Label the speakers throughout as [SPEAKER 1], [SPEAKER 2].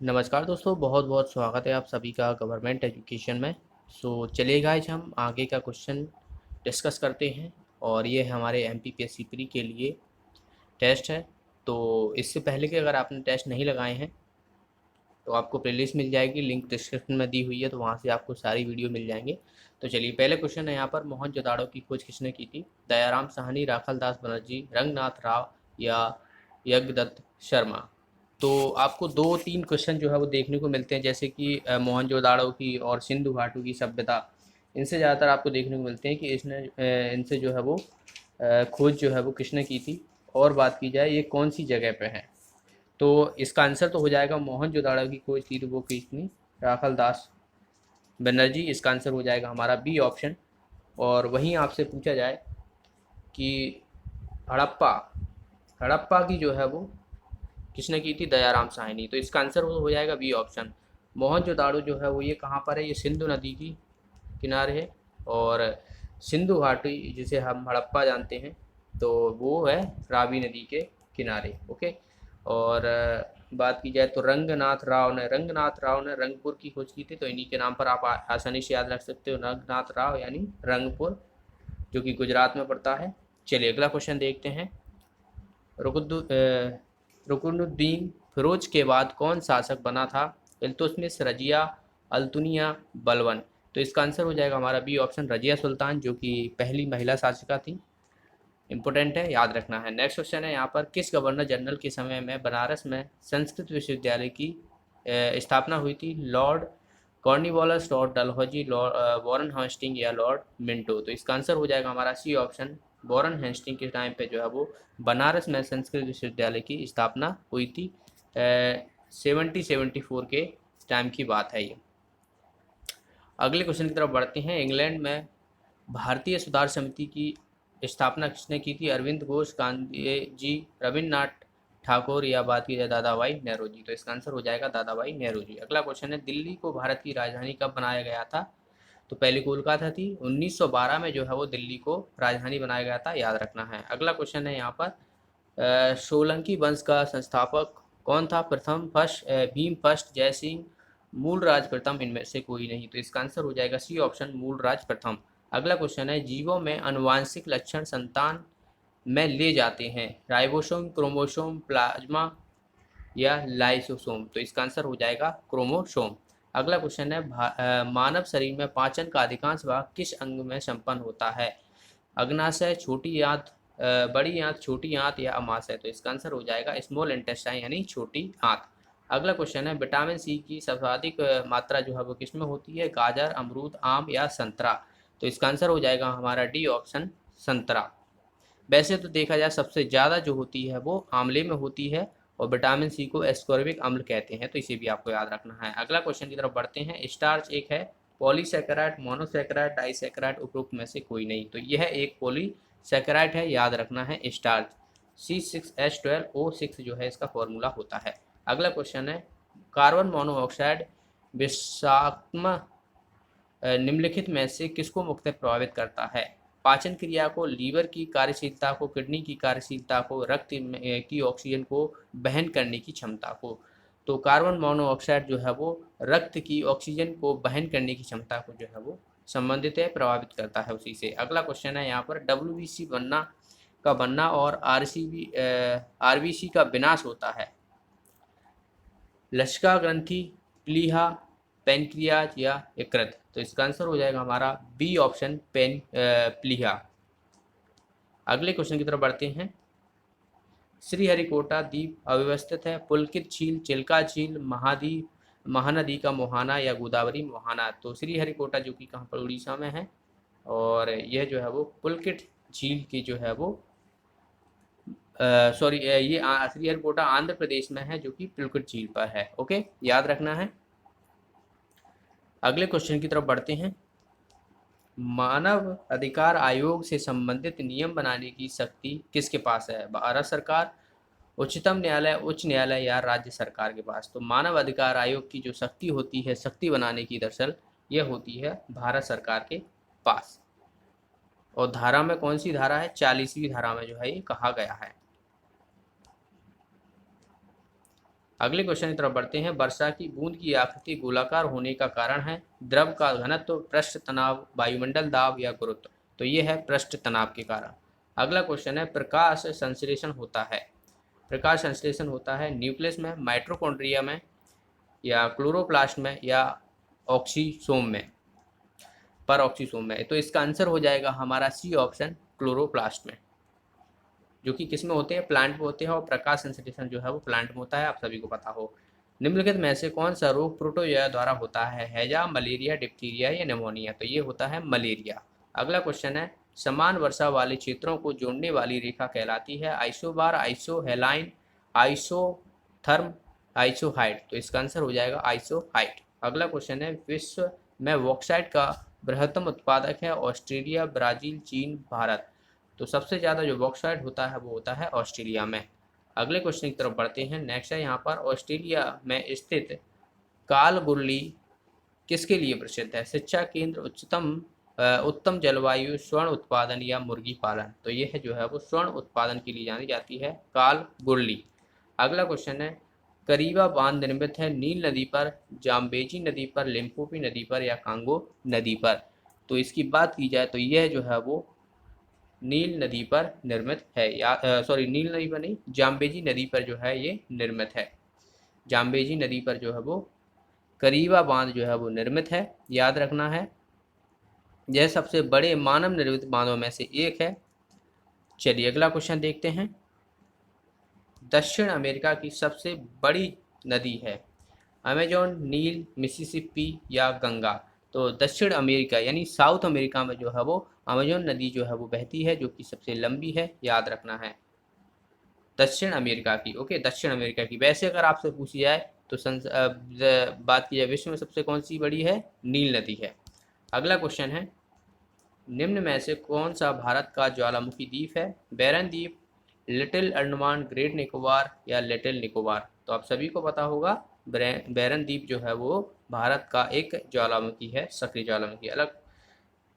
[SPEAKER 1] नमस्कार दोस्तों, बहुत बहुत स्वागत है आप सभी का गवर्नमेंट एजुकेशन में। चलिए गाइज, हम आगे का क्वेश्चन डिस्कस करते हैं। और ये हमारे एमपीपीएससी प्री के लिए टेस्ट है। तो इससे पहले कि अगर आपने टेस्ट नहीं लगाए हैं तो आपको प्लेलिस्ट मिल जाएगी, लिंक डिस्क्रिप्शन में दी हुई है, तो वहाँ से आपको सारी वीडियो मिल जाएंगे। तो चलिए, पहले क्वेश्चन है यहाँ पर, मोहनजोदाड़ो की खोज किसने की थी? दयाराम साहनी, राखलदास बनर्जी, रंगनाथ राव या यज्ञदत्त शर्मा। तो आपको दो तीन क्वेश्चन जो है वो देखने को मिलते हैं, जैसे कि मोहनजोदाड़ो की और सिंधु घाटी की सभ्यता, इनसे ज़्यादातर आपको देखने को मिलते हैं कि इनसे जो है वो खोज जो है वो किसने की थी। और बात की जाए ये कौन सी जगह पे है, तो इसका आंसर तो हो जाएगा मोहनजोदाड़ो की खोज की तो वो की थी राखल दास बनर्जी। इसका आंसर हो जाएगा हमारा बी ऑप्शन। और वहीं आपसे पूछा जाए कि हड़प्पा हड़प्पा की जो है वो किसने की थी? दयाराम साहनी। तो इसका आंसर हो जाएगा बी ऑप्शन। मोहनजोदाड़ो जो है वो ये कहाँ पर है? ये सिंधु नदी की किनारे है। और सिंधु घाटी जिसे हम हड़प्पा जानते हैं तो वो है रावी नदी के किनारे। ओके। और बात की जाए तो रंगनाथ राव ने रंगपुर की खोज की थी, तो इन्हीं के नाम पर आप आसानी से याद रख सकते हो, रंगनाथ राव यानी रंगपुर, जो कि गुजरात में पड़ता है। चलिए अगला क्वेश्चन देखते हैं। रुकनुद्दीन फिरोज के बाद कौन शासक बना था? इल्तुतमिश, रजिया, अल्तुनिया, बलबन। तो इसका आंसर हो जाएगा हमारा बी ऑप्शन, रजिया सुल्तान, जो कि पहली महिला शासिका थी। इंपॉर्टेंट है, याद रखना है। नेक्स्ट क्वेश्चन है यहाँ पर, किस गवर्नर जनरल के समय में बनारस में संस्कृत विश्वविद्यालय की स्थापना हुई थी? Lord Cornwallis, Lord Dalhousie, Lord Warren Hasting या लॉर्ड मिंटो। तो इसका आंसर हो जाएगा हमारा सी ऑप्शन, वॉरेन हेस्टिंग के टाइम पे जो है वो बनारस में संस्कृत विश्वविद्यालय की स्थापना हुई थी। 1774 के टाइम की बात है ये। अगले क्वेश्चन की तरफ बढ़ते हैं। इंग्लैंड में भारतीय सुधार समिति की स्थापना किसने की थी? अरविंद घोष, गांधी जी, रविन्द्रनाथ ठाकुर या बात की जाए दादा भाई नेहरू जी। तो इसका आंसर हो जाएगा दादा भाई नेहरू जी। अगला क्वेश्चन है, दिल्ली को भारत की राजधानी कब बनाया गया था? तो पहले कोलकाता थी, 1912 में जो है वो दिल्ली को राजधानी बनाया गया था, याद रखना है। अगला क्वेश्चन है यहाँ पर, सोलंकी वंश का संस्थापक कौन था? प्रथम, फर्स्ट, भीम फर्स्ट, जय सिंह, मूलराज प्रथम, इनमें से कोई नहीं। तो इसका आंसर हो जाएगा सी ऑप्शन, मूलराज प्रथम। अगला क्वेश्चन है, जीवों में अनुवांशिक लक्षण संतान में ले जाते हैं? राइबोसोम, क्रोमोसोम, प्लाज्मा या लाइसोसोम। तो इसका आंसर हो जाएगा क्रोमोसोम। अगला क्वेश्चन है, मानव शरीर में पाचन का अधिकांश भाग किस अंग में संपन्न होता है? अग्नाशय, छोटी आंत, बड़ी आंत, छोटी आंत या अमाशय। तो इसका आंसर हो जाएगा स्मॉल इंटेस्टाइन यानी छोटी आंत। अगला क्वेश्चन है, विटामिन सी की सर्वाधिक मात्रा जो है वो किसमें होती है? गाजर, अमरूद, आम या संतरा। तो इसका आंसर हो जाएगा हमारा डी ऑप्शन, संतरा। वैसे तो देखा जाए सबसे ज़्यादा जो होती है वो आंवले में होती है, और विटामिन सी को एस्कॉर्बिक अम्ल कहते हैं, तो इसे भी आपको याद रखना है। अगला क्वेश्चन की तरफ बढ़ते हैं। स्टार्च एक है पॉलीसेकेराइड, मोनोसेकेराइड, डाइसेकेराइड, उपरोक्त में से कोई नहीं। तो यह एक पॉलीसेकेराइड है, याद रखना है स्टार्च। C6H12O6 जो है इसका फॉर्मूला होता है। अगला क्वेश्चन है, कार्बन मोनोऑक्साइड विषाक्तम निम्नलिखित में से किसको मुख्यतः प्रभावित करता है? पाचन क्रिया को, लीवर की कार्यशीलता को, किडनी की कार्यशीलता को, रक्त की ऑक्सीजन को बहन करने की क्षमता को। तो कार्बन मोनोऑक्साइड जो है वो रक्त की ऑक्सीजन को बहन करने की क्षमता को जो है वो संबंधित है, प्रभावित करता है उसी से। अगला क्वेश्चन है यहाँ पर, बनना और आरबीसी का विनाश होता है? लसिका ग्रंथि, प्लीहा, पेनक्रियाज या यकृत। तो इसका आंसर हो जाएगा हमारा बी ऑप्शन, प्लीहा। अगले क्वेश्चन की तरफ बढ़ते हैं। श्रीहरिकोटा द्वीप अव्यवस्थित है? पुलकित झील, चिल्का झील, महानदी का मोहाना या गोदावरी मोहाना। तो श्रीहरिकोटा जो कि कहाँ पर, उड़ीसा में है, और यह जो है वो पुलकित झील की जो है वो सॉरी, ये श्रीहरिकोटा आंध्र प्रदेश में है, जो कि पुलकित झील पर है। ओके, याद रखना है। अगले क्वेश्चन की तरफ बढ़ते हैं। मानव अधिकार आयोग से संबंधित नियम बनाने की शक्ति किसके पास है? भारत सरकार, उच्चतम न्यायालय, उच्च न्यायालय या राज्य सरकार के पास। तो मानव अधिकार आयोग की जो शक्ति होती है, शक्ति बनाने की, दरअसल यह होती है भारत सरकार के पास। और धारा में कौन सी धारा है? 40वीं धारा में जो है ये कहा गया है। अगले क्वेश्चन की तरफ बढ़ते हैं। वर्षा की बूंद की आकृति गोलाकार होने का कारण है? द्रव का घनत्व, पृष्ठ तनाव, वायुमंडल दाब या गुरुत्व? तो ये है पृष्ठ तनाव के कारण। अगला क्वेश्चन है, प्रकाश संश्लेषण होता है? प्रकाश संश्लेषण होता है न्यूक्लियस में, माइटोकॉन्ड्रिया में, या क्लोरोप्लास्ट में, या ऑक्सीसोम में, पर ऑक्सीसोम में? तो इसका आंसर हो जाएगा हमारा सी ऑप्शन, क्लोरोप्लास्ट में, जो कि किस में होते हैं? प्लांट में होते हैं, और प्रकाश संश्लेषण जो है वो प्लांट में होता है, आप सभी को पता हो। निम्नलिखित में से कौन सा रोग प्रोटोजोआ द्वारा होता है? हैजा, मलेरिया, डिप्थीरिया या निमोनिया? तो ये होता है मलेरिया। अगला क्वेश्चन है, समान वर्षा वाले क्षेत्रों को जोड़ने वाली रेखा कहलाती है? Isobar, isohaline, isotherm, isohyet? तो इसका आंसर हो जाएगा आइसोहाइट। अगला क्वेश्चन है, विश्व में बॉक्साइट का बृहत्तम उत्पादक है? ऑस्ट्रेलिया, ब्राजील, चीन, भारत? तो सबसे ज़्यादा जो बॉक्साइट होता है वो होता है ऑस्ट्रेलिया में। अगले क्वेश्चन की तरफ बढ़ते हैं। नेक्स्ट है यहाँ पर, ऑस्ट्रेलिया में स्थित कालगुरली किसके लिए प्रसिद्ध है? शिक्षा केंद्र, उत्तम जलवायु, स्वर्ण उत्पादन या मुर्गी पालन? तो ये है जो है वो स्वर्ण उत्पादन के लिए जानी जाती है कालगुरली। अगला क्वेश्चन है, करीबा बांध निर्मित है नील नदी पर, जाम्बेजी नदी पर, लिम्पोपी नदी पर या कांगो नदी पर? तो इसकी बात की जाए तो यह जो है वो नील नदी पर निर्मित है, या सॉरी नील नदी पर नहीं, जाम्बेजी नदी पर जो है ये निर्मित है। जाम्बेजी नदी पर जो है वो करीबा बांध जो है वो निर्मित है, याद रखना है। यह सबसे बड़े मानव निर्मित बांधों में से एक है। चलिए अगला क्वेश्चन देखते हैं। दक्षिण अमेरिका की सबसे बड़ी नदी है? अमेजोन, नील, मिसिसिपी या गंगा? तो दक्षिण अमेरिका यानी साउथ अमेरिका में जो है वो अमेजोन नदी जो है वो बहती है, जो कि सबसे लंबी है, याद रखना है। दक्षिण अमेरिका की, ओके, दक्षिण अमेरिका की। वैसे अगर आपसे पूछी जाए तो बात की जाए विश्व में सबसे कौन सी बड़ी है? नील नदी है। अगला क्वेश्चन है, निम्न में से कौन सा भारत का ज्वालामुखी द्वीप है? बैरन द्वीप, लिटिल अंडमान, ग्रेट निकोबार या लिटिल निकोबार? तो आप सभी को पता होगा बैरन द्वीप जो है वो भारत का एक ज्वालामुखी है, सक्रिय ज्वालामुखी।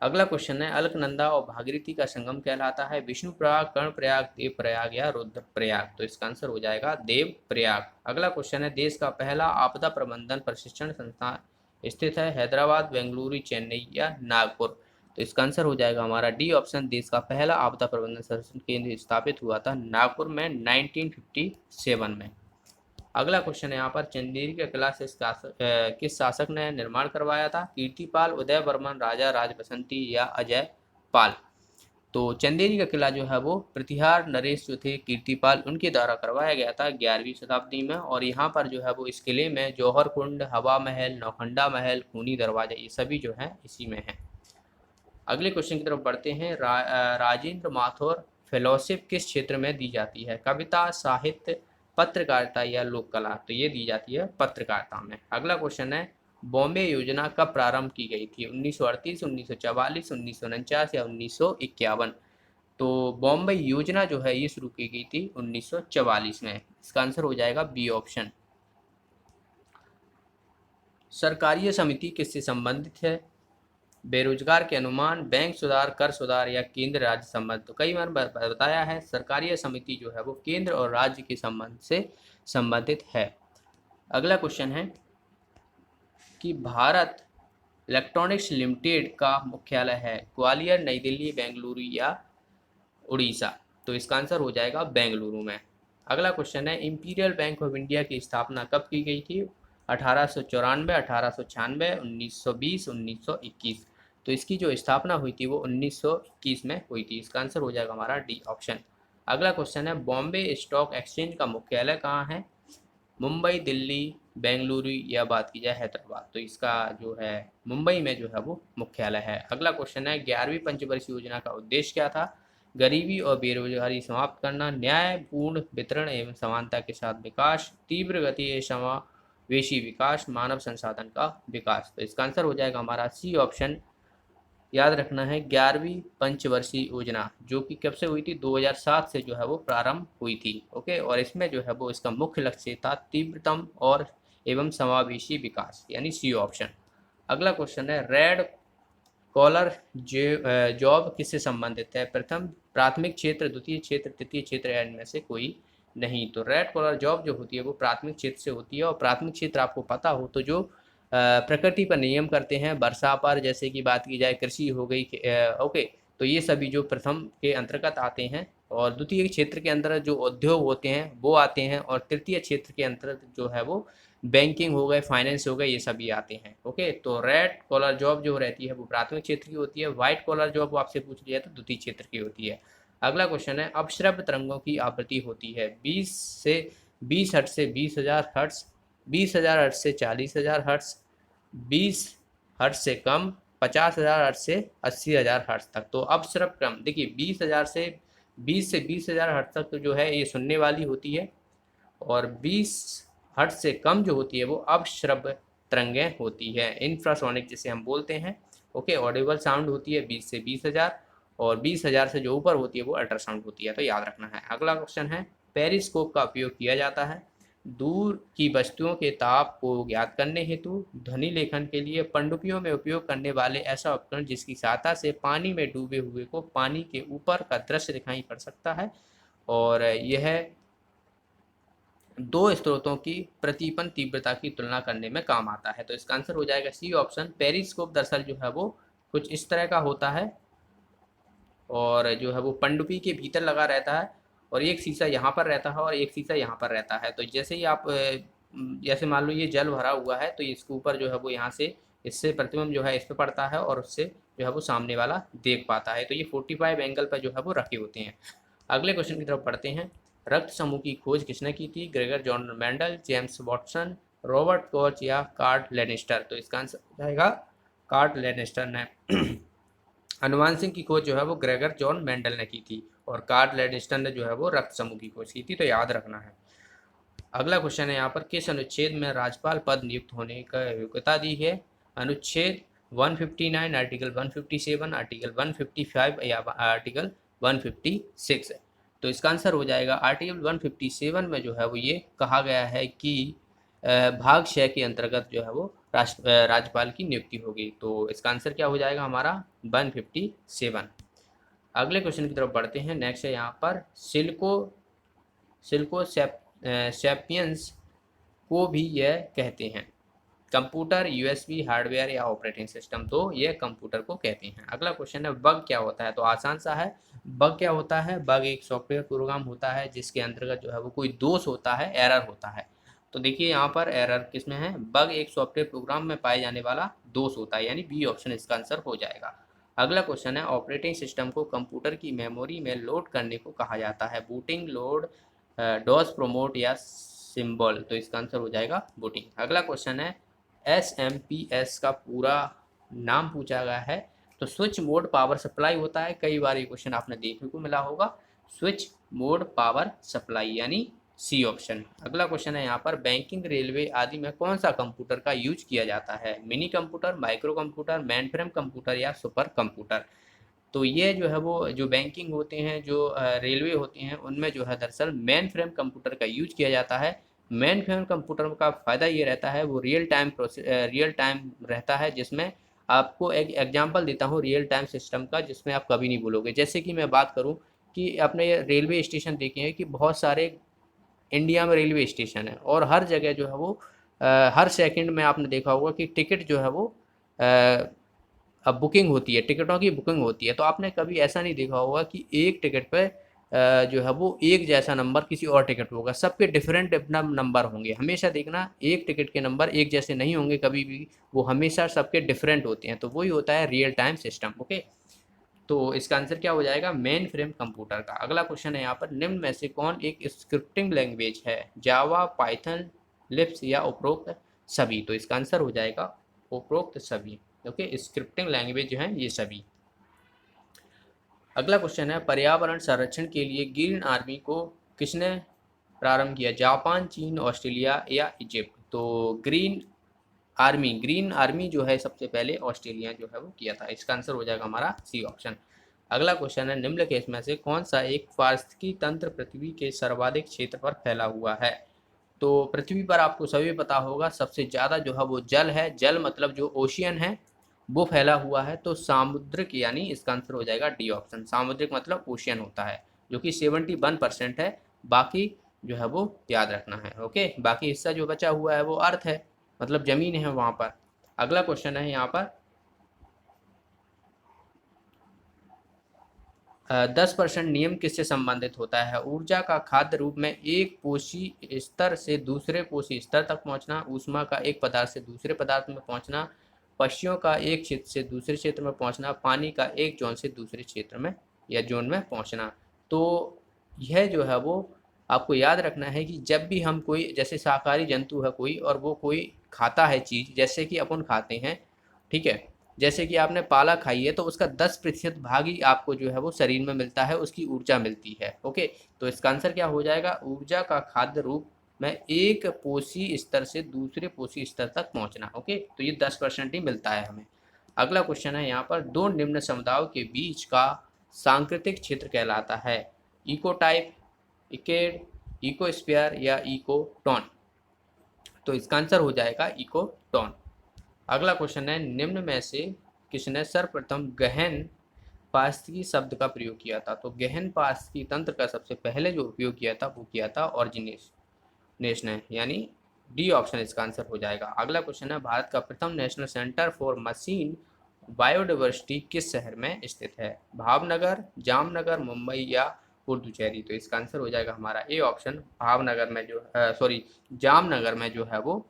[SPEAKER 1] अगला क्वेश्चन है, अलकनंदा और भागीरथी का संगम कहलाता है? विष्णु प्रयाग, कर्ण प्रयाग, देव प्रयाग या रुद्र प्रयाग? तो इसका आंसर हो जाएगा देव प्रयाग। अगला क्वेश्चन है, देश का पहला आपदा प्रबंधन प्रशिक्षण संस्थान स्थित है? हैदराबाद, बेंगलुरु, चेन्नई या नागपुर? तो इसका आंसर हो जाएगा हमारा डी ऑप्शन, देश का पहला आपदा प्रबंधन संरक्षण केंद्र स्थापित हुआ था नागपुर में 1957 में। अगला क्वेश्चन है यहाँ पर, चंदेरी का किला से किस शासक ने निर्माण करवाया था? कीर्तिपाल, उदय वर्मन, राजा राज बसंती या अजय पाल? तो चंदेरी का किला जो है वो प्रतिहार नरेश जो थे कीर्तिपाल, उनके द्वारा करवाया गया था 11वीं शताब्दी में। और यहाँ पर जो है वो इस किले में जौहर कुंड, हवा महल, नौखंडा महल, खूनी दरवाजा, ये सभी जो है इसी में है। अगले क्वेश्चन की तरफ बढ़ते हैं। राजेंद्र माथुर फेलोशिप किस क्षेत्र में दी जाती है? कविता, साहित्य, पत्रकारिता या लोक कला? तो ये दी जाती है पत्रकारिता में। अगला क्वेश्चन है, बॉम्बे योजना कब प्रारंभ की गई थी? 1938, 1944, 1949 या 1951? तो बॉम्बे योजना जो है ये शुरू की गई थी 1944 में। इसका आंसर हो जाएगा बी ऑप्शन। सरकारीय समिति किससे संबंधित है? बेरोजगार के अनुमान, बैंक सुधार, कर सुधार या केंद्र राज्य संबंध? तो कई बार बताया है, सरकारीय समिति जो है वो केंद्र और राज्य के संबंध से संबंधित है। अगला क्वेश्चन है कि भारत इलेक्ट्रॉनिक्स लिमिटेड का मुख्यालय है? ग्वालियर, नई दिल्ली, बेंगलुरु या उड़ीसा? तो इसका आंसर हो जाएगा बेंगलुरु में। अगला क्वेश्चन है, इंपीरियल बैंक ऑफ इंडिया की स्थापना कब की गई थी? 1894, 1896, 1920, 1921? तो इसकी जो स्थापना हुई थी वो 1921 में हुई थी। इसका आंसर हो जाएगा हमारा डी ऑप्शन। अगला क्वेश्चन है, बॉम्बे स्टॉक एक्सचेंज का मुख्यालय कहाँ है? मुंबई, दिल्ली, बेंगलुरु या बात की जाए हैदराबाद? तो इसका जो है मुंबई में जो है वो मुख्यालय है। अगला क्वेश्चन है, 11वीं पंचवर्षीय योजना का उद्देश्य क्या था? गरीबी और बेरोजगारी समाप्त करना, न्यायपूर्ण वितरण एवं समानता के साथ विकास, तीव्र गति समावेशी विकास, मानव संसाधन का विकास? तो इसका आंसर हो जाएगा हमारा सी ऑप्शन। याद रखना है 11वीं पंचवर्षीय योजना जो कि कब से हुई थी? 2007 से जो है वो प्रारंभ हुई थी। ओके, और इसमें जो है वो इसका मुख्य लक्ष्य था तीव्रतम और एवं समावेशी विकास, यानी सी ऑप्शन। अगला क्वेश्चन है, रेड कॉलर जॉब किससे संबंधित है? प्रथम प्राथमिक क्षेत्र, द्वितीय क्षेत्र, तृतीय क्षेत्र या इनमें से कोई नहीं। तो रेड कॉलर जॉब जो होती है वो प्राथमिक क्षेत्र से होती है, और प्राथमिक क्षेत्र आपको पता हो तो जो प्रकृति पर नियम करते हैं, वर्षा पर, जैसे कि बात की जाए कृषि हो गई, ओके, तो ये सभी जो प्रथम के अंतर्गत आते हैं, और द्वितीय क्षेत्र के अंदर जो उद्योग होते हैं वो आते हैं, और तृतीय क्षेत्र के अंतर्गत जो है वो बैंकिंग हो गए, फाइनेंस हो गए, ये सभी आते हैं। ओके, तो रेड कॉलर जॉब जो रहती है वो प्राथमिक क्षेत्र की होती है, व्हाइट कॉलर जॉब आपसे पूछ लिया तो द्वितीय क्षेत्र की होती है। अगला क्वेश्चन है, अपश्रव्य तरंगों की आवृत्ति होती है 20 हर्ट्ज से 20,000 हर्ट्ज, 20,000 हर्ट्ज से 40,000 हर्ट्ज, 20 हर्ट्ज से कम, 50,000 हर्ट्ज से 80,000 हर्ट्ज तक। तो अपश्रव्य क्रम देखिए 20 से 20,000 हर्ट्ज तक तो जो है ये सुनने वाली होती है, और 20 हर्ट्ज से कम जो होती है वो अपश्रव्य तरंगें होती है, इंफ्रासोनिक जिसे हम बोलते हैं। ओके, ऑडिबल साउंड होती है 20 से 20,000, और 20,000 से जो ऊपर होती है वो अल्ट्रासाउंड होती है, तो याद रखना है। अगला क्वेश्चन है, पेरिस्कोप का उपयोग किया जाता है दूर की वस्तुओं के ताप को ज्ञात करने हेतु, ध्वनि लेखन के लिए, पनडुब्बियों में उपयोग करने वाले ऐसा उपकरण जिसकी सहायता से पानी में डूबे हुए को पानी के ऊपर का दृश्य दिखाई पड़ सकता है, और यह दो स्रोतों की प्रतिपन्न तीव्रता की तुलना करने में काम आता है। तो इसका आंसर हो जाएगा सी ऑप्शन। पेरिस्कोप दरअसल जो है वो कुछ इस तरह का होता है, और जो है वो पनडुब्बी के भीतर लगा रहता है, और एक शीशा यहाँ पर रहता है और एक शीशा यहाँ पर रहता है। तो जैसे ही आप जैसे मान लो ये जल भरा हुआ है, तो इसके ऊपर जो है वो यहाँ से इससे प्रतिबिंब जो है इस पर पड़ता है, और उससे जो है वो सामने वाला देख पाता है। तो ये 45 एंगल पर जो है वो रखे होते हैं। अगले क्वेश्चन की तरफ पढ़ते हैं, रक्त समूह की खोज किसने की थी? Gregor John Mendel, James Watson, Robert Koch या कार्ल लेनिस्टर? तो इसका आंसर हो जाएगा कार्ल लेनिस्टर ने। अनुवांशिक की खोज जो है वो ग्रेगर जॉन मेंडल ने की थी, और कार्ल लेनिस्टर ने जो है वो रक्त समूह की खोज की थी, तो याद रखना है। अगला क्वेश्चन है यहाँ पर, किस अनुच्छेद में राज्यपाल पद नियुक्त होने का योग्यता दी है? अनुच्छेद 159, आर्टिकल 157, आर्टिकल 155 या आर्टिकल 156? तो इसका आंसर हो जाएगा आर्टिकल 157 में जो है वो ये कहा गया है कि भाग 6 के अंतर्गत जो है वो राज्यपाल की नियुक्ति होगी। तो इसका आंसर क्या हो जाएगा हमारा? 157। अगले क्वेश्चन की तरफ बढ़ते हैं। नेक्स्ट है यहाँ पर, सिल्को सैपियंस को भी यह कहते हैं, कंप्यूटर, यूएसबी हार्डवेयर या ऑपरेटिंग सिस्टम? तो ये कंप्यूटर को कहते हैं। अगला क्वेश्चन है, बग क्या होता है? तो आसान सा है। बग क्या होता है? बग एक सॉफ्टवेयर प्रोग्राम होता है जिसके अंतर्गत जो है वो कोई दोष होता है, एरर होता है। तो देखिए यहाँ पर एरर किसमें है? बग एक सॉफ्टवेयर प्रोग्राम में पाए जाने वाला दोष होता है, यानी बी ऑप्शन इसका आंसर हो जाएगा। अगला क्वेश्चन है, ऑपरेटिंग सिस्टम को कंप्यूटर की मेमोरी में लोड करने को कहा जाता है, बूटिंग, लोड, डॉस प्रोमोट या सिंबल? तो इसका आंसर हो जाएगा बूटिंग। अगला क्वेश्चन है, SMPS का पूरा नाम पूछा गया है, तो स्विच मोड पावर सप्लाई होता है। कई बार ये क्वेश्चन आपने देखने को मिला होगा, स्विच मोड पावर सप्लाई, यानी सी ऑप्शन। अगला क्वेश्चन है यहाँ पर, बैंकिंग, रेलवे आदि में कौन सा कंप्यूटर का यूज किया जाता है? Mini computer, micro computer, main frame computer या सुपर कंप्यूटर? तो ये जो है वो जो बैंकिंग होते हैं, जो रेलवे होते हैं, उनमें जो है दरअसल मेन फ्रेम कंप्यूटर का यूज किया जाता है। मेन फ्रेम कंप्यूटर का फ़ायदा ये रहता है, वो रियल टाइम रहता है, जिसमें आपको एक एग्जांपल देता हूँ रियल टाइम सिस्टम का, जिसमें आप कभी नहीं भूलोगे। जैसे कि मैं बात करूँ कि अपने रेलवे स्टेशन देखे हैं कि बहुत सारे इंडिया में रेलवे स्टेशन है, और हर जगह जो है वो हर सेकंड में आपने देखा होगा कि टिकट जो है वो अब बुकिंग होती है, टिकटों की बुकिंग होती है। तो आपने कभी ऐसा नहीं देखा होगा कि एक टिकट पे जो है वो एक जैसा नंबर किसी और टिकट पे होगा, सबके डिफरेंट अपना नंबर होंगे। हमेशा देखना, एक टिकट के नंबर एक जैसे नहीं होंगे कभी भी, वो हमेशा सबके डिफरेंट होते हैं। तो वही होता है रियल टाइम सिस्टम। ओके, तो इसका आंसर क्या हो जाएगा? मेन फ्रेम कंप्यूटर का। अगला क्वेश्चन है यहाँ पर, निम्न में से कौन एक स्क्रिप्टिंग लैंग्वेज है? जावा, पाइथन, लिप्स या उपरोक्त सभी? तो इसका आंसर हो जाएगा उपरोक्त सभी। ओके, स्क्रिप्टिंग लैंग्वेज जो है ये सभी। अगला क्वेश्चन है, पर्यावरण संरक्षण के लिए ग्रीन आर्मी को किसने प्रारंभ किया? जापान, चीन, ऑस्ट्रेलिया या इजिप्ट? तो ग्रीन आर्मी जो है सबसे पहले ऑस्ट्रेलिया जो है वो किया था। इसका आंसर हो जाएगा हमारा सी ऑप्शन। अगला क्वेश्चन है, निम्न केस में से कौन सा एक पारिस्थितिकी तंत्र पृथ्वी के सर्वाधिक क्षेत्र पर फैला हुआ है? तो पृथ्वी पर आपको सभी पता होगा सबसे ज़्यादा जो है वो जल है, जल मतलब जो ओशियन है वो फैला हुआ है। तो सामुद्रिक, यानी इसका आंसर हो जाएगा डी ऑप्शन। सामुद्रिक मतलब ओशियन होता है, जो कि 71% है। बाकी जो है वो याद रखना है। ओके, बाकी हिस्सा जो बचा हुआ है वो अर्थ है, मतलब जमीन है वहाँ पर। अगला क्वेश्चन है यहाँ पर 10% नियम किससे संबंधित होता है? ऊर्जा का खाद्य रूप में एक पोषी स्तर से दूसरे पोषी स्तर तक पहुंचना, ऊष्मा का एक पदार्थ से दूसरे पदार्थ में पहुंचना, पक्षियों का एक क्षेत्र से दूसरे क्षेत्र में पहुंचना, पानी का एक जोन से दूसरे क्षेत्र में या जोन में पहुंचना। तो यह जो है वो आपको याद रखना है कि जब भी हम कोई, जैसे शाकाहारी जंतु है कोई और वो कोई खाता है चीज़, जैसे कि अपन खाते हैं, ठीक है, जैसे कि आपने पाला खाई है तो उसका 10% भाग ही आपको जो है वो शरीर में मिलता है, उसकी ऊर्जा मिलती है। ओके, तो इसका आंसर क्या हो जाएगा? ऊर्जा का खाद्य रूप में एक पोषी स्तर से दूसरे पोषी स्तर तक पहुंचना। ओके, तो ये 10% ही मिलता है हमें। अगला क्वेश्चन है यहाँ पर, दो निम्न समुदायों के बीच का सांकृतिक क्षेत्र कहलाता है? इको टाइप, इकेड, इकोस्फीयर या इकोटोन? तो इसका आंसर हो जाएगा इकोटोन। अगला क्वेश्चन है, निम्न में से किसने सर्वप्रथम गहन पारिस्थितिकी शब्द का प्रयोग किया था? तो गहन पारिस्थितिकी तंत्र का सबसे पहले जो उपयोग किया था वो किया था ऑर्जिनेस ने, यानी डी ऑप्शन इसका आंसर हो जाएगा। अगला क्वेश्चन है, भारत का प्रथम national centre for machine biodiversity किस शहर में स्थित है? भावनगर, जामनगर, मुंबई या पुडुचेरी? तो इसका आंसर हो जाएगा हमारा ए ऑप्शन, भावनगर में जो सॉरी जामनगर में जो है वो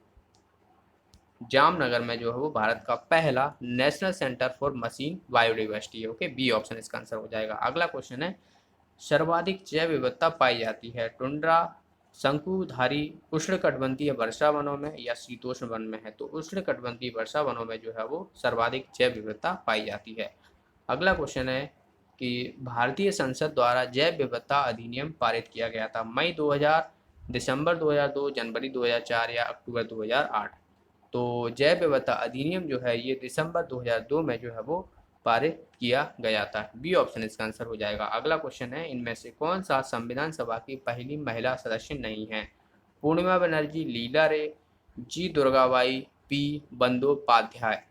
[SPEAKER 1] जामनगर में जो है वो भारत का पहला national centre for machine biodiversity है। ओके, बी ऑप्शन इसका आंसर हो जाएगा। अगला क्वेश्चन है, सर्वाधिक जैव विविधता पाई जाती है टुंड्रा, शंकुधारी, उष्णकटिबंधीय वर्षा वनों में या शीतोष्ण वन में है? तो उष्णकटिबंधीय वर्षा वनों में जो है वो सर्वाधिक जैव विविधता पाई जाती है। अगला क्वेश्चन है कि भारतीय संसद द्वारा जैव विविधता अधिनियम पारित किया गया था? मई 2000, दिसंबर 2002, जनवरी 2004 या अक्टूबर 2008? तो जैव विविधता अधिनियम जो है ये दिसंबर 2002 में जो है वो पारित किया गया था। बी ऑप्शन इसका आंसर हो जाएगा। अगला क्वेश्चन है, इनमें से कौन सा संविधान सभा की पहली महिला सदस्य नहीं है? पूर्णिमा बनर्जी, लीला रे, जी दुर्गाबाई, पी बंदोपाध्याय?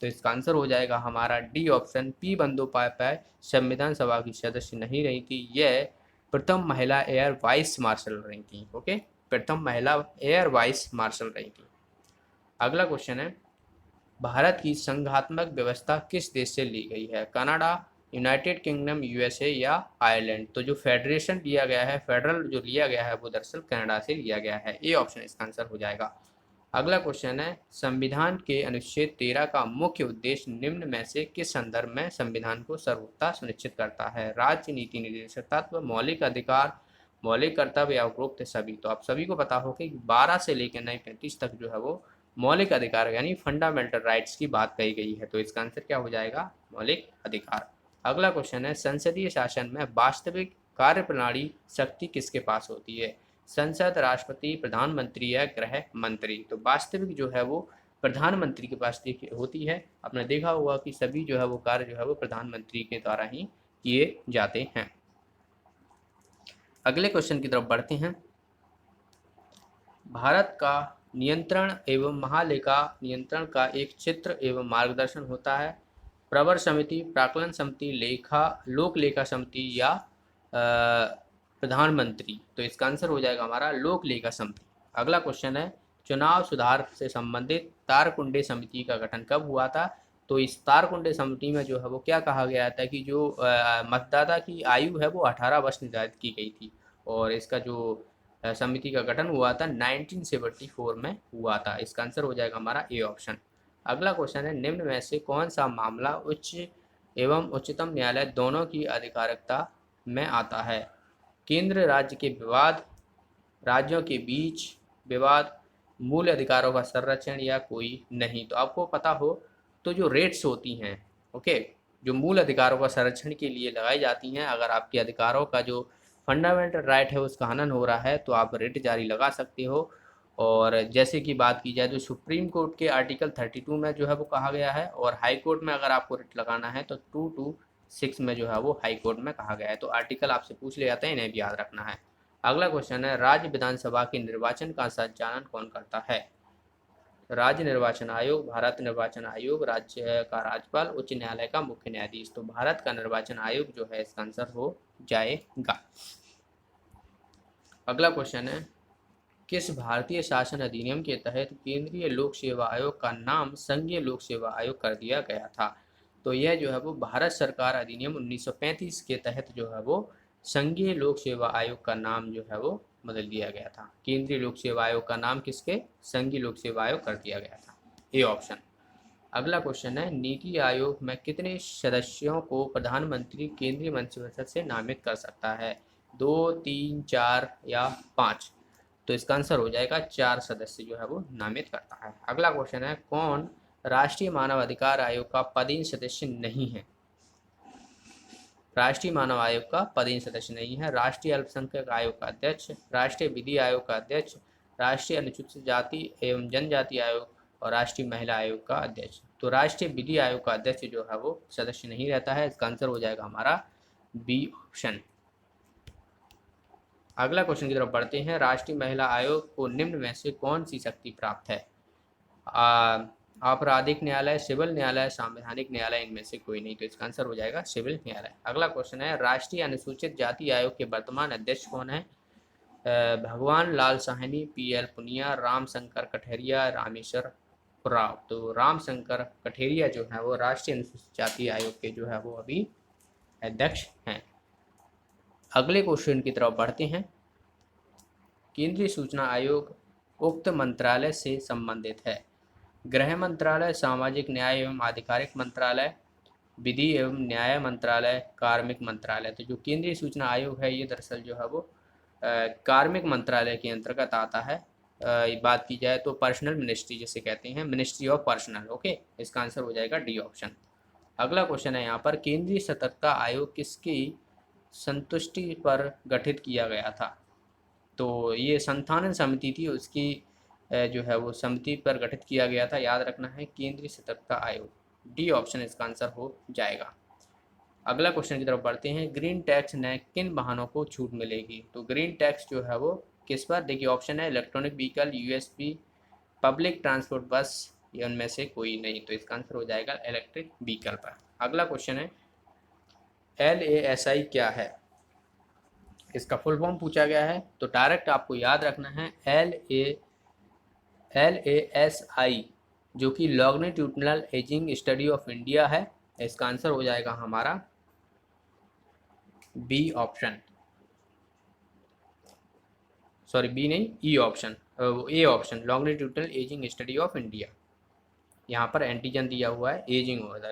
[SPEAKER 1] तो इसका आंसर हो जाएगा हमारा डी ऑप्शन, पी बंदोपाध्याय संविधान सभा की सदस्य नहीं रही थी। यह प्रथम महिला एयर वाइस मार्शल रही थी। ओके, प्रथम महिला एयर वाइस मार्शल रही थी। अगला क्वेश्चन है, भारत की संघात्मक व्यवस्था किस देश से ली गई है? कनाडा, यूनाइटेड किंगडम, यूएसए या आयरलैंड? तो जो फेडरेशन लिया गया है, फेडरल जो लिया गया है वो दरअसल कनाडा से लिया गया है। ए ऑप्शन इसका आंसर हो जाएगा। अगला क्वेश्चन है, संविधान के अनुच्छेद 13 का मुख्य उद्देश्य निम्न में से किस संदर्भ में संविधान को सर्वोच्चता सुनिश्चित करता है? राज्य नीति निर्देशक तत्व, मौलिक अधिकार, मौलिक कर्तव्य या उपरोक्त सभी? तो आप सभी को पता हो कि 12 से लेकर नए 35 तक जो है वो मौलिक अधिकार यानी फंडामेंटल राइट्स की बात कही गई है। तो इसका आंसर क्या हो जाएगा? मौलिक अधिकार। अगला क्वेश्चन है, संसदीय शासन में वास्तविक कार्यप्रणाली शक्ति किसके पास होती है? संसद, राष्ट्रपति, प्रधानमंत्री या गृह मंत्री? तो वास्तविक जो है वो प्रधानमंत्री के पास होती है। आपने देखा होगा कि सभी जो है वो कार्य जो है वो प्रधानमंत्री के द्वारा ही किए जाते हैं। अगले क्वेश्चन की तरफ बढ़ते हैं। भारत का नियंत्रण एवं महालेखा नियंत्रण का एक चित्र एवं मार्गदर्शन होता है? प्रवर समिति, प्राक्कलन समिति, लेखा लोक लेखा समिति या प्रधानमंत्री? तो इसका आंसर हो जाएगा हमारा लोक लेखा समिति। अगला क्वेश्चन है, चुनाव सुधार से संबंधित तारकुंडे समिति का गठन कब हुआ था? तो इस तारकुंडे समिति में जो है वो क्या कहा गया था कि जो मतदाता की आयु है वो 18 वर्ष निर्धारित की गई थी, और इसका जो समिति का गठन हुआ था 1974 में हुआ था। इसका आंसर हो जाएगा हमारा ए ऑप्शन। अगला क्वेश्चन है, निम्न में से कौन सा मामला उच्च एवं उच्चतम न्यायालय दोनों की अधिकारिता में आता है? केंद्र राज्य के विवाद, राज्यों के बीच विवाद, मूल अधिकारों का संरक्षण या कोई नहीं? तो आपको पता हो तो जो रेट्स होती हैं, ओके, जो मूल अधिकारों का संरक्षण के लिए लगाई जाती हैं, अगर आपके अधिकारों का जो फंडामेंटल राइट है उसका हनन हो रहा है तो आप रिट जारी लगा सकते हो। और जैसे कि बात की जाए तो सुप्रीम कोर्ट के आर्टिकल 32 में जो है वो कहा गया है, और हाई कोर्ट में अगर आपको रिट लगाना है तो 226 में जो है वो हाई कोर्ट में कहा गया है। तो आर्टिकल आपसे पूछ ले जाते हैं, इन्हें भी याद रखना है। अगला क्वेश्चन है, राज्य विधानसभा के निर्वाचन का संचालन कौन करता है? राज्य निर्वाचन आयोग, भारत निर्वाचन आयोग, राज्य का राज्यपाल, उच्च न्यायालय का मुख्य न्यायाधीश? तो भारत का निर्वाचन आयोग जो है इसका आंसर हो जाएगा। अगला क्वेश्चन है, किस भारतीय शासन अधिनियम के तहत केंद्रीय लोक सेवा आयोग का नाम संघीय लोक सेवा आयोग कर दिया गया था? तो यह जो है वो भारत सरकार अधिनियम 1935 के तहत जो है वो संघीय लोक सेवा आयोग का नाम जो है वो बदल दिया गया था। केंद्रीय लोक सेवा आयोग का नाम किसके संघीय लोक सेवा आयोग कर दिया गया था, ए ऑप्शन। अगला क्वेश्चन है, नीति आयोग में कितने सदस्यों को प्रधानमंत्री केंद्रीय मंत्रिपरिषद से नामित कर सकता है? 2, 3, 4 या 5? तो इसका आंसर हो जाएगा 4 सदस्य जो है वो नामित करता है। अगला क्वेश्चन है, कौन राष्ट्रीय मानव अधिकार आयोग का पदेन सदस्य नहीं है? राष्ट्रीय मानव आयोग का पदेन सदस्य नहीं है राष्ट्रीय अल्पसंख्यक आयोग का अध्यक्ष, राष्ट्रीय विधि आयोग का अध्यक्ष, राष्ट्रीय अनुसूचित जाति एवं जनजाति आयोग और राष्ट्रीय महिला आयोग का अध्यक्ष। तो राष्ट्रीय विधि आयोग का अध्यक्ष जो है वो सदस्य नहीं रहता है। इसका आंसर हो जाएगा हमारा बी ऑप्शन। अगला क्वेश्चन की तरफ बढ़ते हैं, राष्ट्रीय महिला आयोग को निम्न में से कौन सी शक्ति प्राप्त है? आपराधिक न्यायालय, सिविल न्यायालय, संवैधानिक न्यायालय, इनमें से कोई नहीं। तो इसका आंसर हो जाएगा सिविल न्यायालय। अगला क्वेश्चन है, राष्ट्रीय अनुसूचित जाति आयोग के वर्तमान अध्यक्ष कौन है? भगवान लाल साहनी, पी.एल. पुनिया, राम शंकर कठेरिया, रामेश्वर उरांव। तो राम शंकर कठेरिया जो है वो राष्ट्रीय अनुसूचित जाति आयोग के जो है वो अभी अध्यक्ष हैं। अगले क्वेश्चन की तरफ बढ़ते हैं, केंद्रीय सूचना आयोग उक्त मंत्रालय से संबंधित है? गृह मंत्रालय, सामाजिक न्याय एवं आधिकारिक मंत्रालय, विधि एवं न्याय मंत्रालय, कार्मिक मंत्रालय। तो जो केंद्रीय सूचना आयोग है ये दरअसल जो है वो कार्मिक मंत्रालय के अंतर्गत आता है। बात की जाए तो पर्सनल मिनिस्ट्री जिसे कहते हैं, मिनिस्ट्री ऑफ पर्सनल। ओके, इसका आंसर हो जाएगा डी ऑप्शन। अगला क्वेश्चन है यहाँ पर, केंद्रीय सतर्कता आयोग किसकी संतुष्टि पर गठित किया गया था? तो ये संस्थानन समिति थी, उसकी जो है वो समिति पर गठित किया गया था। याद रखना है केंद्रीय सतर्कता आयोग, डी ऑप्शन इसका आंसर हो जाएगा। अगला क्वेश्चन की तरफ बढ़ते हैं, ग्रीन टैक्स ने किन वाहनों को छूट मिलेगी? तो ग्रीन टैक्स जो है वो किस पर? देखिए ऑप्शन है electronic vehicle, USB, public transport, बस, या उनमें से कोई नहीं। तो इसका आंसर हो जाएगा इलेक्ट्रिक व्हीकल पर। अगला क्वेश्चन है, LASI क्या है? इसका फुल फॉर्म पूछा गया है, तो डायरेक्ट आपको याद रखना है LASI, जो कि longitudinal ageing study of India है। इसका आंसर हो जाएगा हमारा बी ऑप्शन, सॉरी बी नहीं, E option, A option, longitudinal ageing study of India. यहाँ पर एंटीजन दिया हुआ है, एजिंग होगा,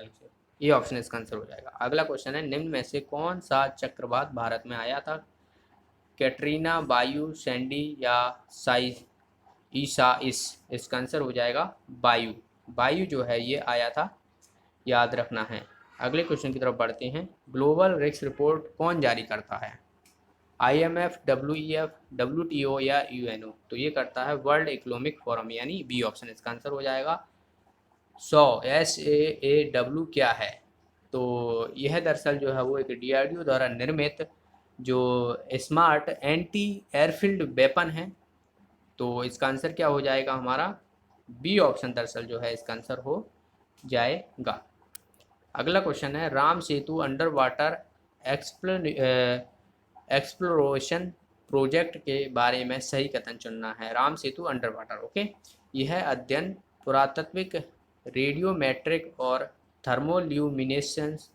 [SPEAKER 1] ये ऑप्शन इसका आंसर हो जाएगा। अगला क्वेश्चन है, निम्न में से कौन सा चक्रवात भारत में आया था? कैटरीना, वायु, सैंडी या इसका आंसर हो जाएगा वायु। वायु जो है ये आया था, याद रखना है। अगले क्वेश्चन की तरफ बढ़ते हैं, ग्लोबल रिस्क रिपोर्ट कौन जारी करता है? IMF, WEF, WTO या UNO? तो ये करता है वर्ल्ड इकोनॉमिक फोरम, यानी बी ऑप्शन इसका आंसर हो जाएगा। SAAW क्या है? तो यह दरअसल जो है वो एक DRDO द्वारा निर्मित जो स्मार्ट एंटी एयरफील्ड वेपन है। तो इसका आंसर क्या हो जाएगा हमारा? बी ऑप्शन दरअसल जो है इसका आंसर हो जाएगा। अगला क्वेश्चन है, Ram Setu under water exploration project के बारे में सही कथन चुनना है। Ram Setu under water, okay. यह अध्ययन पुरातात्विक, रेडियोमेट्रिक और थर्मोल्यूमिनेसेंस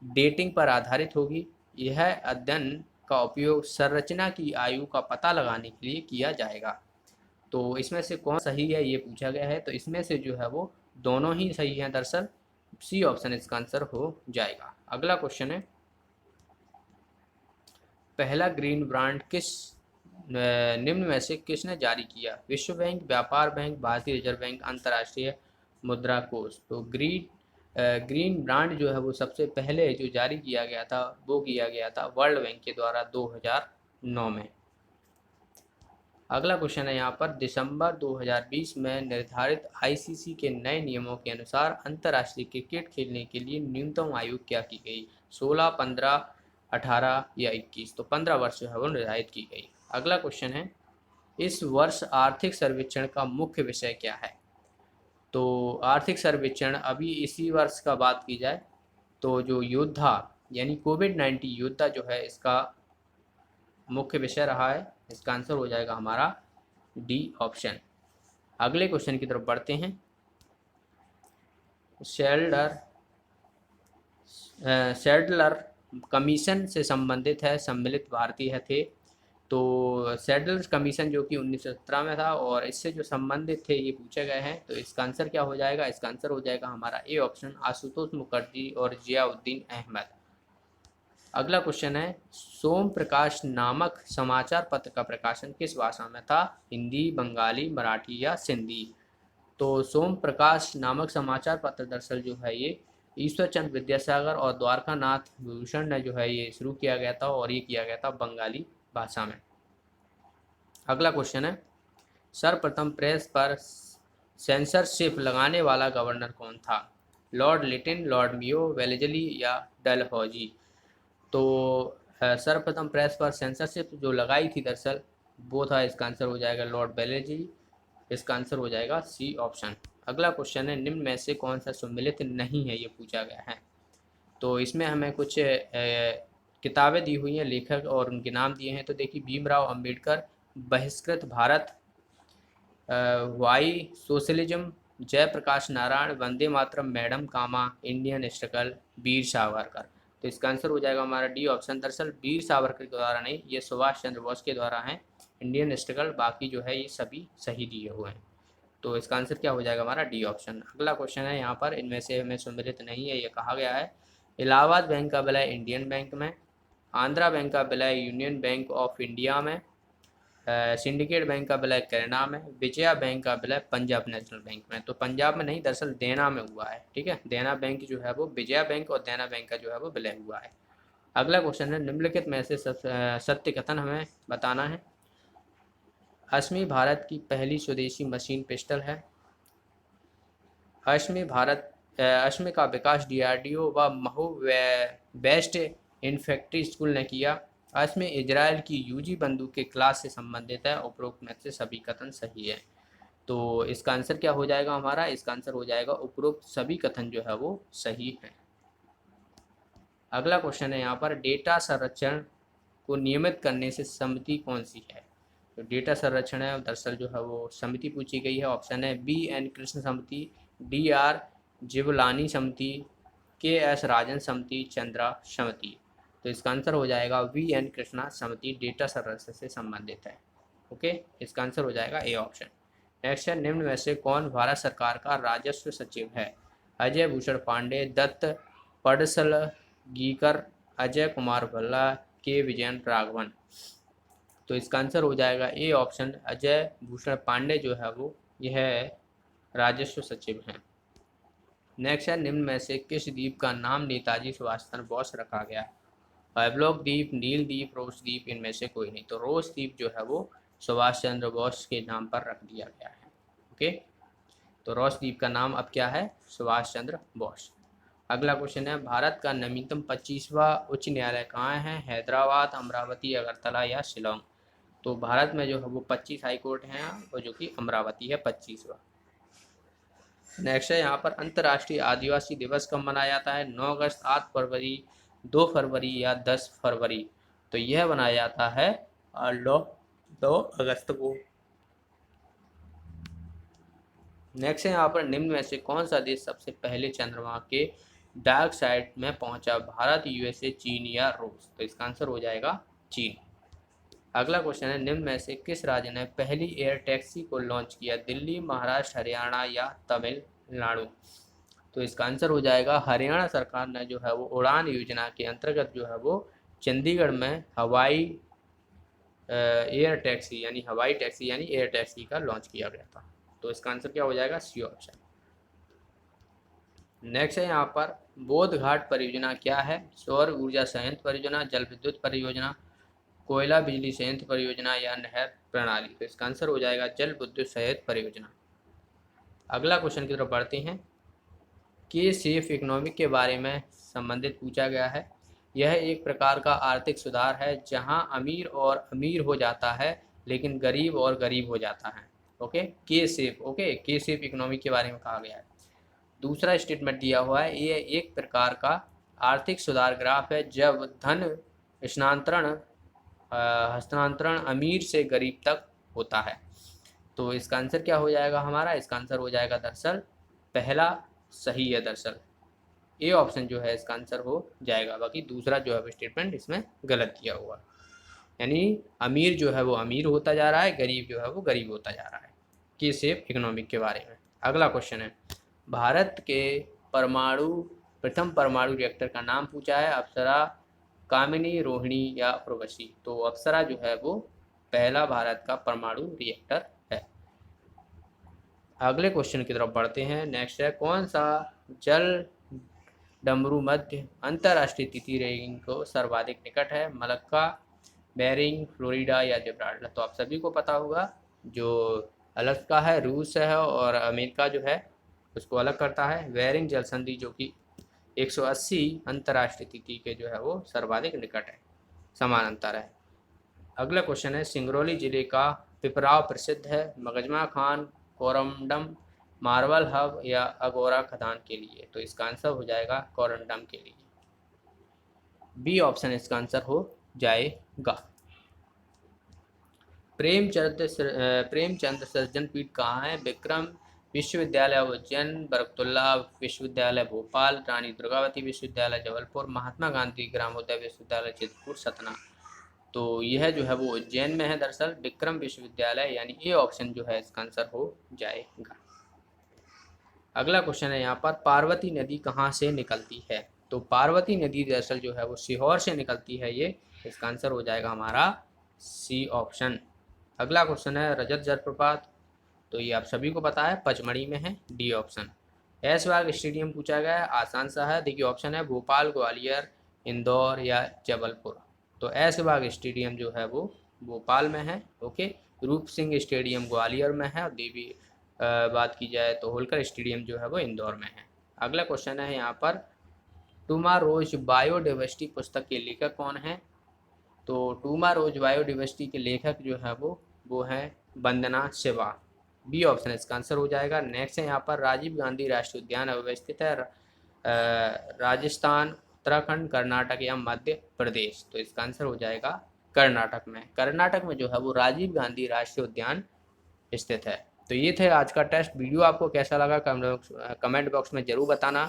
[SPEAKER 1] डेटिंग पर आधारित होगी। यह अध्ययन का उपयोग संरचना की आयु का पता लगाने के लिए किया जाएगा। तो इसमें से कौन सही है ये पूछा गया है, तो इसमें से जो है वो दोनों ही सही हैं दरअसल, सी ऑप्शन इसका आंसर हो जाएगा। अगला क्वेश्चन है, पहला ग्रीन बॉन्ड निम्न में से किसने जारी किया? विश्व बैंक, व्यापार बैंक, भारतीय रिजर्व बैंक, अंतर्राष्ट्रीय मुद्रा कोष। तो ग्रीन बॉन्ड जो है वो सबसे पहले जो जारी किया गया था वो किया गया था वर्ल्ड बैंक के द्वारा 2009 में। अगला क्वेश्चन है यहाँ पर, दिसंबर 2020 में निर्धारित ICC के नए नियमों के अनुसार अंतर्राष्ट्रीय क्रिकेट खेलने के लिए न्यूनतम आयु क्या की गई? 16, 15, 18 या 21? तो 15 वर्ष जो है वो निर्धारित की गई। अगला क्वेश्चन है, इस वर्ष आर्थिक सर्वेक्षण का मुख्य विषय क्या है? तो आर्थिक सर्वेक्षण अभी इसी वर्ष का बात की जाए तो जो योद्धा यानी कोविड-19 योद्धा जो है इसका मुख्य विषय रहा है। इसका आंसर हो जाएगा हमारा डी ऑप्शन। अगले क्वेश्चन की तरफ बढ़ते हैं। सैडलर कमीशन से संबंधित है, सम्मिलित भारतीय थे। तो सैडलर कमीशन जो कि 1917 में था और इससे जो संबंधित थे ये पूछे गए हैं। तो इसका आंसर क्या हो जाएगा? इसका आंसर हो जाएगा हमारा ए ऑप्शन, आशुतोष मुखर्जी और जियाउद्दीन अहमद। अगला क्वेश्चन है, सोम प्रकाश नामक समाचार पत्र का प्रकाशन किस भाषा में था? हिंदी, बंगाली, मराठी या सिंधी? तो सोम प्रकाश नामक समाचार पत्र दरअसल जो है ये ईश्वर चंद्र विद्यासागर और द्वारकानाथ भूषण ने जो है ये शुरू किया गया था और ये किया गया था बंगाली भाषा में। अगला क्वेश्चन है, सर्वप्रथम प्रेस पर सेंसरशिप लगाने वाला गवर्नर कौन था? लॉर्ड लिटिन, लॉर्ड मियो, वेलेजली या डलहौजी? तो सर्वप्रथम प्रेस पर सेंसरशिप जो लगाई थी दरअसल वो था, इसका आंसर हो जाएगा लॉर्ड वेलेजली। इसका आंसर हो जाएगा सी ऑप्शन। अगला क्वेश्चन है, निम्न में से कौन सा सम्मिलित नहीं है, ये पूछा गया है। तो इसमें हमें कुछ किताबें दी हुई हैं, लेखक और उनके नाम दिए हैं। तो देखिए, भीमराव अंबेडकर, बहिष्कृत Bharat, Y socialism, Jayaprakash Narayan, Vande Mataram, madam कामा, इंडियन स्ट्रगल, वीर सावरकर। तो इसका आंसर हो जाएगा हमारा डी ऑप्शन। दरअसल वीर सावरकर के द्वारा नहीं, ये सुभाष चंद्र बोस के द्वारा है इंडियन स्ट्रगल, बाकी जो है ये सभी सही दिए हुए हैं। तो इसका आंसर क्या हो जाएगा हमारा डी ऑप्शन। अगला क्वेश्चन है, यहाँ पर इनमें से हमें सम्मिलित नहीं है, ये कहा गया है। इलाहाबाद बैंक का विलय इंडियन बैंक में, आंध्रा बैंक का विलय यूनियन बैंक ऑफ इंडिया में, सिंडिकेट बैंक का विलय कैनेडा में, विजया बैंक का विलय पंजाब नेशनल बैंक में। तो पंजाब में नहीं, दरअसल देना में हुआ है। ठीक है, देना बैंक जो है वो विजया बैंक और देना बैंक का जो है वो विलय हुआ है। अगला क्वेश्चन है, निम्नलिखित में से सत्य कथन हमें बताना है। अश्मि भारत की पहली स्वदेशी मशीन पिस्टल है। अश्मि का विकास डीआरडीओ व महू बेस्ट इन्फेंट्री स्कूल ने किया। अश्मि इजराइल की यूजी बंदूक के क्लास से संबंधित है। उपरोक्त में से सभी कथन सही है। तो इसका आंसर क्या हो जाएगा हमारा? इसका आंसर हो जाएगा उपरोक्त सभी कथन जो है वो सही है। अगला क्वेश्चन है यहाँ पर, डेटा संरक्षण को नियमित करने से समिति कौन सी है? तो डेटा संरक्षण है दरअसल जो है वो समिति पूछी गई है। ऑप्शन है बी एन कृष्ण समिति, डी आर जिवलानी समिति, के एस राजन समिति, चंद्रा समिति। तो इसका आंसर हो जाएगा वी एन कृष्णा समिति डेटा संरक्षण से संबंधित है। ओके, इसका आंसर हो जाएगा ए ऑप्शन। नेक्स्ट है, निम्न में से कौन भारत सरकार का राजस्व सचिव है? अजय भूषण पांडे, दत्त पडसलगीकर, अजय कुमार भल्ला, के विजयन राघवन। तो इसका आंसर हो जाएगा ए ऑप्शन, अजय भूषण पांडे जो है वो यह राजस्व सचिव हैं। नेक्स्ट है, निम्न में से किस द्वीप का नाम नेताजी सुभाष चंद्र बोस रखा गया है? बैबलॉक द्वीप, नील द्वीप, रोस द्वीप, इनमें से कोई नहीं। तो रोस द्वीप जो है वो सुभाष चंद्र बोस के नाम पर रख दिया गया है। ओके, तो रोस द्वीप का नाम अब क्या है? सुभाष चंद्र बोस। अगला क्वेश्चन है, भारत का नवीनतम 25वां उच्च न्यायालय कहाँ है? हैदराबाद, अमरावती, अगरतला या शिलोंग? तो भारत में जो है वो 25 हाई कोर्ट हैं और जो कि अमरावती है 25वां। नेक्स्ट है यहाँ पर, अंतर्राष्ट्रीय आदिवासी दिवस कब मनाया जाता है? 9 अगस्त, 8 फरवरी, 2 फरवरी या 10 फरवरी? तो यह मनाया जाता है 9 अगस्त को। नेक्स्ट है यहाँ पर, निम्न में से कौन सा देश सबसे पहले चंद्रमा के डार्क साइड में पहुंचा? भारत, यूएसए, चीन या रूस? तो इसका आंसर हो जाएगा चीन। अगला क्वेश्चन है, निम्न में से किस राज्य ने पहली एयर टैक्सी को लॉन्च किया? दिल्ली, महाराष्ट्र, हरियाणा या तमिलनाडु? तो इसका आंसर हो जाएगा हरियाणा सरकार ने जो है वो उड़ान योजना के अंतर्गत जो है वो चंडीगढ़ में हवाई एयर टैक्सी यानी एयर टैक्सी का लॉन्च किया गया था। तो इसका आंसर क्या हो जाएगा? C option. नेक्स्ट है यहाँ पर, बोध घाट परियोजना क्या है? सौर ऊर्जा संयंत्र परियोजना, जल विद्युत परियोजना, कोयला बिजली संयंत्र परियोजना या नहर प्रणाली? तो इसका आंसर हो जाएगा जल विद्युत संयंत्र परियोजना। अगला क्वेश्चन की तरफ बढ़ते हैं, के सेफ इकोनॉमिक के बारे में संबंधित पूछा गया है। यह एक प्रकार का आर्थिक सुधार है जहां अमीर और अमीर हो जाता है लेकिन गरीब और गरीब हो जाता है। ओके, के सेफ इकोनॉमिक के बारे में कहा गया है। दूसरा स्टेटमेंट दिया हुआ है, ये एक प्रकार का आर्थिक सुधार ग्राफ है जब धन स्थानांतरण हस्तांतरण अमीर से गरीब तक होता है। तो इसका आंसर क्या हो जाएगा हमारा, इसका आंसर हो जाएगा दरअसल पहला सही है। दरअसल ए ऑप्शन जो है इसका आंसर हो जाएगा, बाकी दूसरा जो है स्टेटमेंट इसमें गलत किया हुआ, यानी अमीर जो है वो अमीर होता जा रहा है, गरीब जो है वो गरीब होता जा रहा है। की सेफ इकोनॉमिक के बारे में अगला क्वेश्चन है, भारत के प्रथम परमाणु रिएक्टर का नाम पूछा है, अप्सरा, कामिनी, रोहिणी या उर्वशी। तो अप्सरा जो है वो पहला भारत का परमाणु रिएक्टर है। अगले क्वेश्चन की तरफ बढ़ते हैं। नेक्स्ट है, कौन सा जल डमरू मध्य अंतर्राष्ट्रीय तिथि रेंज को सर्वाधिक निकट है, मलक्का, बेरिंग, फ्लोरिडा या जिब्राल्टर। तो आप सभी को पता होगा जो अलास्का है रूस है और अमेरिका जो है उसको अलग करता है। बेरिंग जल संधि जो कि 180 अंतर्राष्ट्रीय तिथि के जो है वो सर्वाधिक निकट है, समानांतर है। अगला क्वेश्चन है, सिंगरौली जिले का पिपराव प्रसिद्ध है, मगजमा खान, कोरमडम, मार्बल हब या अगोरा खदान के लिए। तो इसका आंसर हो जाएगा कोरमडम के लिए, बी ऑप्शन इसका आंसर हो जाएगा। प्रेमचंद सृजन पीठ कहाँ है, विक्रम विश्वविद्यालय उज्जैन, बरकतुल्ला विश्वविद्यालय भोपाल, रानी दुर्गावती विश्वविद्यालय जबलपुर, महात्मा गांधी ग्रामोदय विश्वविद्यालय चित्रकूट सतना। तो यह जो है वो उज्जैन में है दरअसल, विक्रम विश्वविद्यालय, यानी ए ऑप्शन जो है इसका आंसर हो जाएगा। अगला क्वेश्चन है यहाँ पर, पार्वती नदी कहाँ से निकलती है। तो पार्वती नदी दरअसल जो है वो सीहोर से निकलती है, ये इसका आंसर हो जाएगा हमारा सी ऑप्शन। अगला क्वेश्चन है, रजत जलप्रपात, तो ये आप सभी को पता है पचमढ़ी में है, डी ऑप्शन। ऐशबाग स्टेडियम पूछा गया है, आसान सा है, देखिए ऑप्शन है भोपाल, ग्वालियर, इंदौर या जबलपुर। तो ऐशबाग स्टेडियम जो है वो भोपाल में है, ओके। रूप सिंह स्टेडियम ग्वालियर में है और देवी बात की जाए तो होलकर स्टेडियम जो है वो इंदौर में है। अगला क्वेश्चन है यहाँ पर, टुमारोज बायोडाइवर्सिटी पुस्तक के लेखक कौन है। तो टुमारोज बायोडाइवर्सिटी के लेखक जो है वो है वंदना शिवा, बी ऑप्शन इसका आंसर हो जाएगा। नेक्स्ट है यहाँ पर, राजीव गांधी राष्ट्रीय उद्यान अवस्थित है राजस्थान, उत्तराखंड, कर्नाटक या मध्य प्रदेश। तो इसका आंसर हो जाएगा कर्नाटक में। कर्नाटक में जो है वो राजीव गांधी राष्ट्रीय उद्यान स्थित है। तो ये थे आज का टेस्ट। वीडियो आपको कैसा लगा कमेंट बॉक्स में ज़रूर बताना।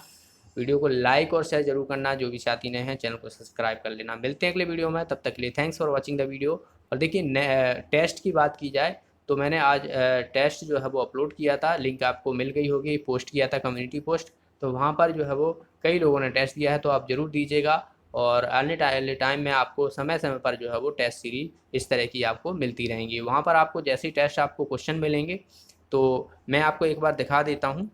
[SPEAKER 1] वीडियो को लाइक और शेयर जरूर करना, जो भी साथी नए हैं चैनल को सब्सक्राइब कर लेना। मिलते हैं अगले वीडियो में, तब तक के लिए thanks for watching the video. और देखिए टेस्ट की बात की जाए तो मैंने आज टेस्ट जो है वो अपलोड किया था, लिंक आपको मिल गई होगी, पोस्ट किया था कम्युनिटी पोस्ट, तो वहाँ पर जो है वो कई लोगों ने टेस्ट दिया है, तो आप ज़रूर दीजिएगा। और आने टाइम में आपको समय समय पर जो है वो टेस्ट सीरीज इस तरह की आपको मिलती रहेंगी। वहाँ पर आपको जैसे ही टेस्ट आपको क्वेश्चन मिलेंगे तो मैं आपको एक बार दिखा देता हूँ